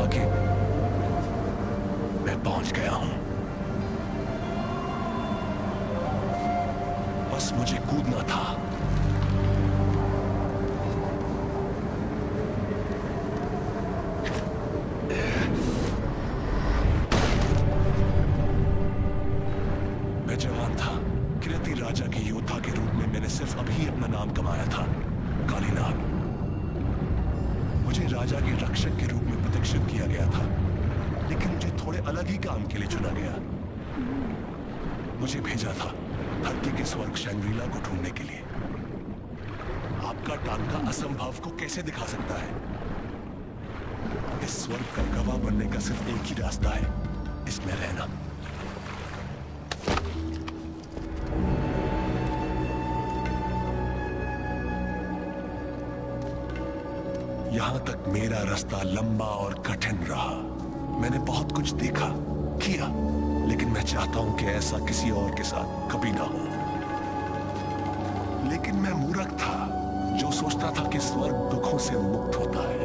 लगा कि मैं पहुंच गया हूं। बस मुझे कूदना था। मैं जवान था, किरती राजा के योद्धा के रूप में मैंने सिर्फ अभी अपना नाम कमाया था, कालीनाग। मुझे राजा के रक्षक के रूप में प्रतिष्ठित किया गया था, लेकिन मुझे थोड़े अलग ही काम के लिए चुना गया। मुझे भेजा था धरती के स्वर्ग शैंग्रीला को ढूंढने के लिए। आपका टांका असंभव को कैसे दिखा सकता है? इस स्वर्ग का गवाह बनने का सिर्फ एक ही रास्ता है, इसमें रहना। यहां तक मेरा रास्ता लंबा और कठिन रहा। मैंने बहुत कुछ देखा, किया, लेकिन मैं चाहता हूं कि ऐसा किसी और के साथ कभी ना हो। लेकिन मैं मूर्ख था जो सोचता था कि स्वर्ग दुखों से मुक्त होता है।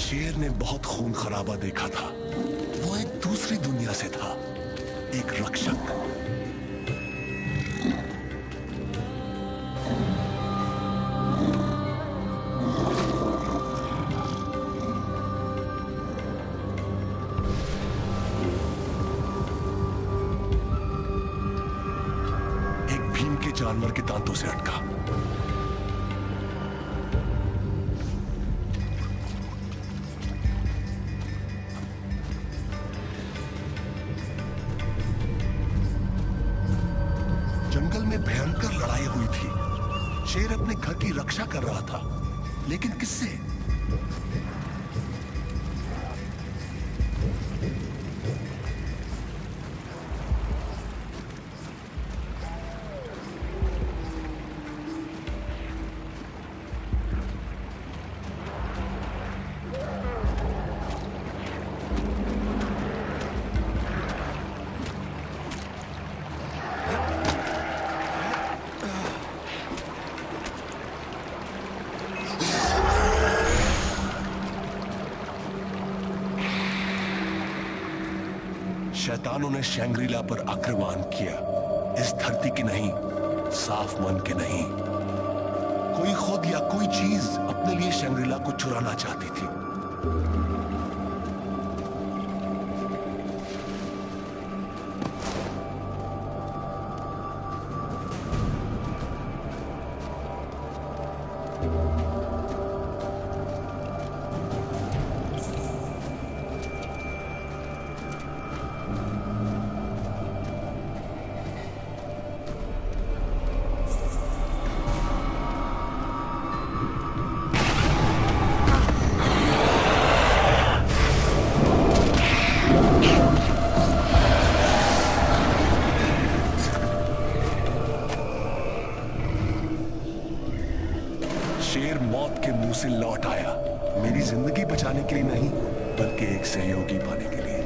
शेर ने बहुत खून खराबा देखा था। वो एक दूसरी दुनिया से था, एक रक्षक। एक भीम के जानवर के दांतों से अटका। जंगल में भयंकर लड़ाई हुई थी। शेर अपने घर की रक्षा कर रहा था, लेकिन किससे? शैतानों ने शैंग्रीला पर आक्रमण किया। इस धरती के नहीं, साफ मन के नहीं। कोई खुद या कोई चीज अपने लिए शैंग्रीला को चुराना चाहती थी। शेर मौत के मुंह से लौट आया, मेरी जिंदगी बचाने के लिए नहीं, बल्कि एक सहयोगी पाने के लिए।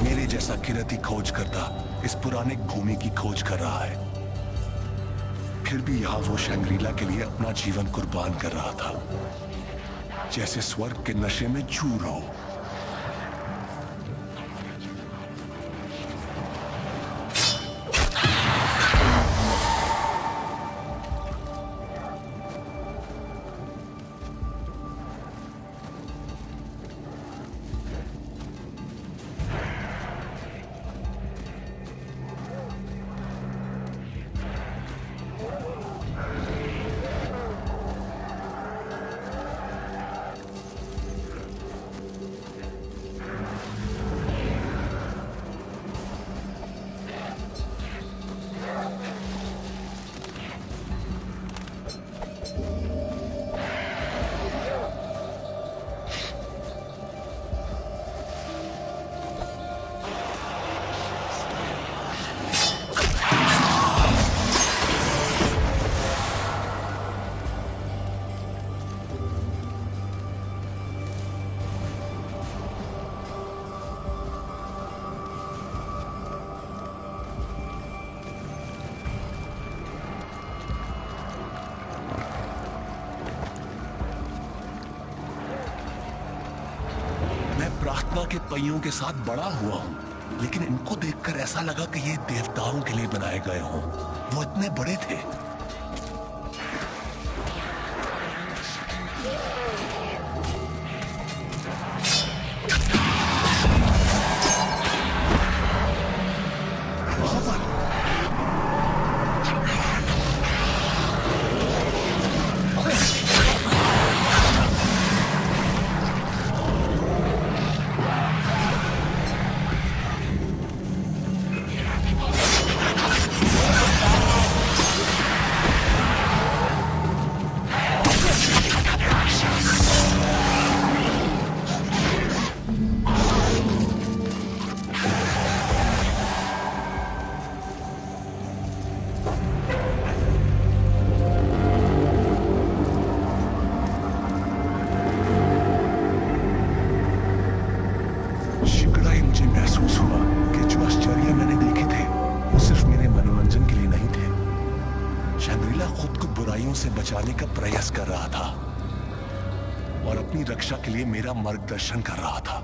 मेरे जैसा किरती खोज करता इस पुराने भूमि की खोज कर रहा है। फिर भी यहां वो शैंग्रीला के लिए अपना जीवन कुर्बान कर रहा था, जैसे स्वर्ग के नशे में चूर हो। मैं प्रार्थना के पहियों के साथ बड़ा हुआ हूँ, लेकिन इनको देखकर ऐसा लगा कि ये देवताओं के लिए बनाए गए हों। वो इतने बड़े थे। महसूस हुआ कि जो आश्चर्य मैंने देखे थे वो सिर्फ मेरे मनोरंजन के लिए नहीं थे। शंग्रीला खुद को बुराइयों से बचाने का प्रयास कर रहा था और अपनी रक्षा के लिए मेरा मार्गदर्शन कर रहा था।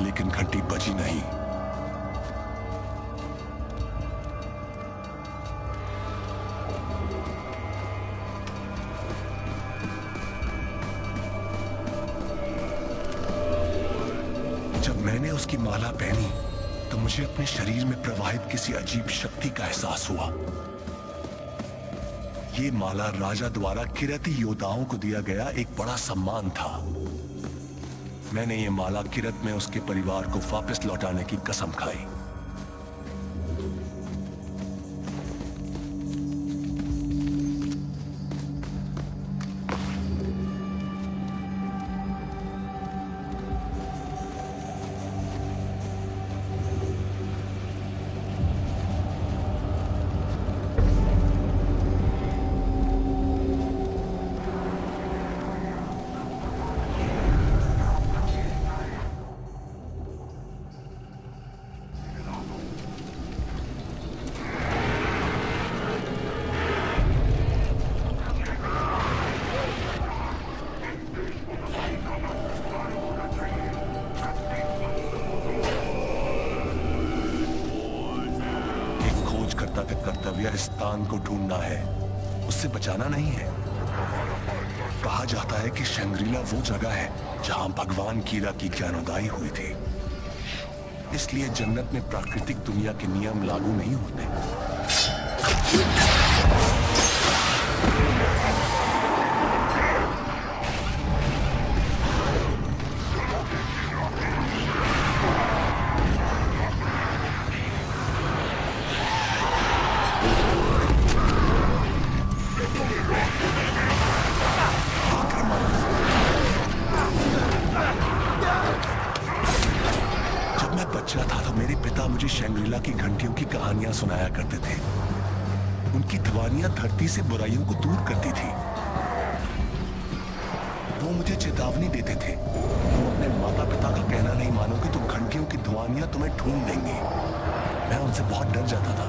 लेकिन घंटी बजी नहीं। जब मैंने उसकी माला पहनी तो मुझे अपने शरीर में प्रवाहित किसी अजीब शक्ति का एहसास हुआ। ये माला राजा द्वारा किरती योद्धाओं को दिया गया एक बड़ा सम्मान था। मैंने ये माला किरत में उसके परिवार को वापस लौटाने की कसम खाई। का कर्तव्य इस स्थान को ढूंढना है, उससे बचाना नहीं है। कहा जाता है कि शंग्रीला वो जगह है जहां भगवान कीरा की ज्ञानोदय हुई थी। इसलिए जन्नत में प्राकृतिक दुनिया के नियम लागू नहीं होते। मैं बच्चा था तो मेरे पिता मुझे शंग्रीला की घंटियों की कहानियां सुनाया करते थे। उनकी ध्वनियां धरती से बुराइयों को दूर करती थी। वो मुझे चेतावनी देते थे, तुम अपने माता पिता का कहना नहीं मानोगे तो घंटियों की ध्वनियां तुम्हें ढूंढ लेंगी। मैं उनसे बहुत डर जाता था।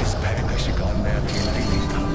इस भय का शिकार मैं अकेला ही नहीं था।